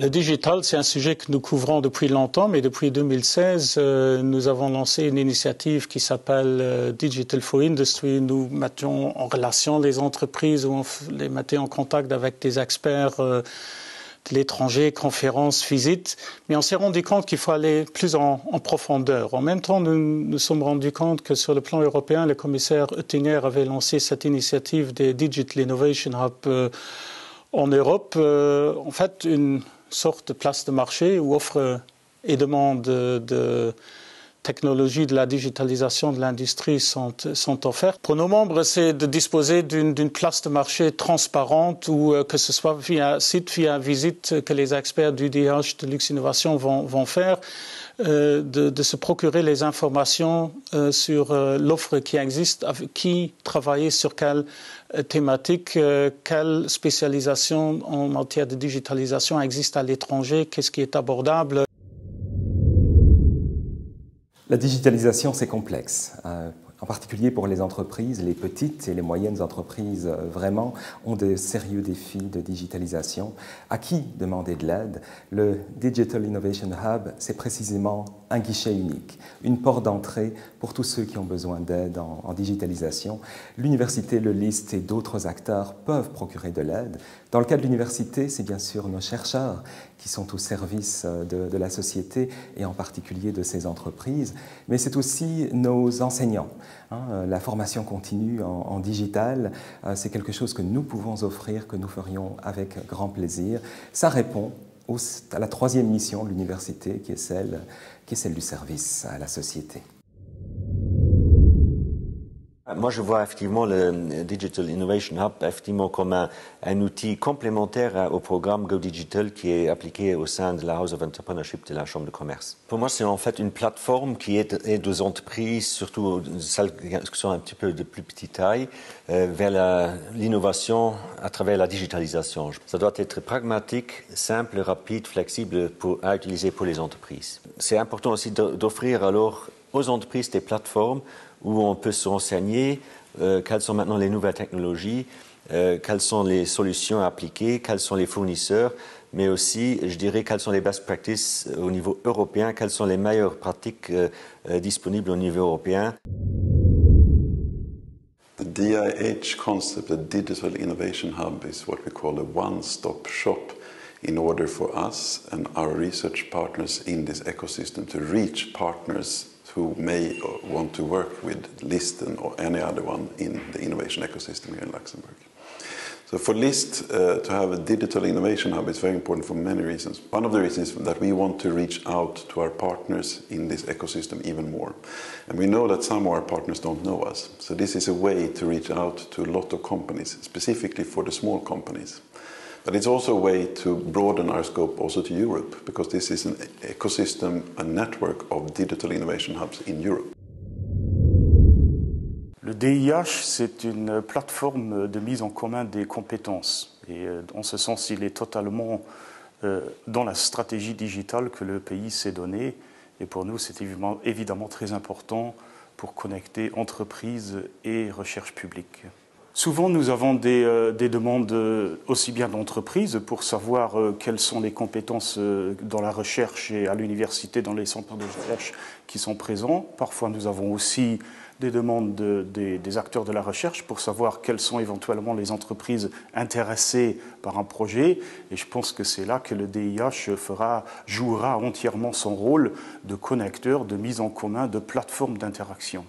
Le digital, c'est un sujet que nous couvrons depuis longtemps, mais depuis 2016, nous avons lancé une initiative qui s'appelle Digital for Industry. Nous mettons en relation les entreprises, ou on les mettait en contact avec des experts de l'étranger, conférences, visites. Mais on s'est rendu compte qu'il faut aller plus en profondeur. En même temps, nous nous sommes rendus compte que sur le plan européen, le commissaire Oettinger avait lancé cette initiative des Digital Innovation Hub en Europe. En fait, une sorte de place de marché où offre et demande de technologies de la digitalisation de l'industrie sont offertes. Pour nos membres, c'est de disposer d'une place de marché transparente ou que ce soit via site, via visite que les experts du DH de Lux Innovation vont faire, de se procurer les informations sur l'offre qui existe, qui travaille sur quelle thématique, quelle spécialisation en matière de digitalisation existe à l'étranger, qu'est-ce qui est abordable. La digitalisation, c'est complexe. En particulier pour les entreprises, les petites et les moyennes entreprises vraiment ont de sérieux défis de digitalisation. À qui demander de l'aide? Le Digital Innovation Hub, c'est précisément un guichet unique, une porte d'entrée pour tous ceux qui ont besoin d'aide en digitalisation. L'université, le LIST et d'autres acteurs peuvent procurer de l'aide. Dans le cas de l'université, c'est bien sûr nos chercheurs qui sont au service de la société et en particulier de ces entreprises, mais c'est aussi nos enseignants. La formation continue en digital, c'est quelque chose que nous pouvons offrir, que nous ferions avec grand plaisir. Ça répond à la troisième mission de l'université qui est celle du service à la société. Moi, je vois effectivement le Digital Innovation Hub effectivement comme un outil complémentaire au programme Go Digital qui est appliqué au sein de la House of Entrepreneurship de la Chambre de commerce. Pour moi, c'est en fait une plateforme qui aide aux entreprises, surtout celles qui sont un petit peu de plus petite taille, vers l'innovation à travers la digitalisation. Ça doit être pragmatique, simple, rapide, flexible à utiliser pour les entreprises. C'est important aussi d'offrir alors aux entreprises des plateformes où on peut se renseigner quelles sont maintenant les nouvelles technologies, quelles sont les solutions à appliquer, quels sont les fournisseurs, mais aussi, je dirais, quelles sont les best practices au niveau européen, quelles sont les meilleures pratiques disponibles au niveau européen. The DIH concept, the Digital Innovation Hub, is what we call a one-stop shop in order for us and our research partners in this ecosystem to reach partners who may want to work with Listen or any other one in the innovation ecosystem here in Luxembourg. So for LIST to have a digital innovation hub is very important for many reasons. One of the reasons is that we want to reach out to our partners in this ecosystem even more. And we know that some of our partners don't know us. So this is a way to reach out to a lot of companies, specifically for the small companies. But it's also a way to broaden our scope also to Europe, because this is an ecosystem, a network of digital innovation hubs in Europe. Le DIH, c'est une plateforme de mise en commun des compétences. Et en ce sens, il est totalement dans la stratégie digitale que le pays s'est donnée. Et pour nous, c'est évidemment très important pour connecter entreprises et recherche publique. Souvent, nous avons des demandes aussi bien d'entreprises pour savoir quelles sont les compétences dans la recherche et à l'université, dans les centres de recherche qui sont présents. Parfois, nous avons aussi des demandes des acteurs de la recherche pour savoir quelles sont éventuellement les entreprises intéressées par un projet. Et je pense que c'est là que le DIH jouera entièrement son rôle de connecteur, de mise en commun, de plateforme d'interaction.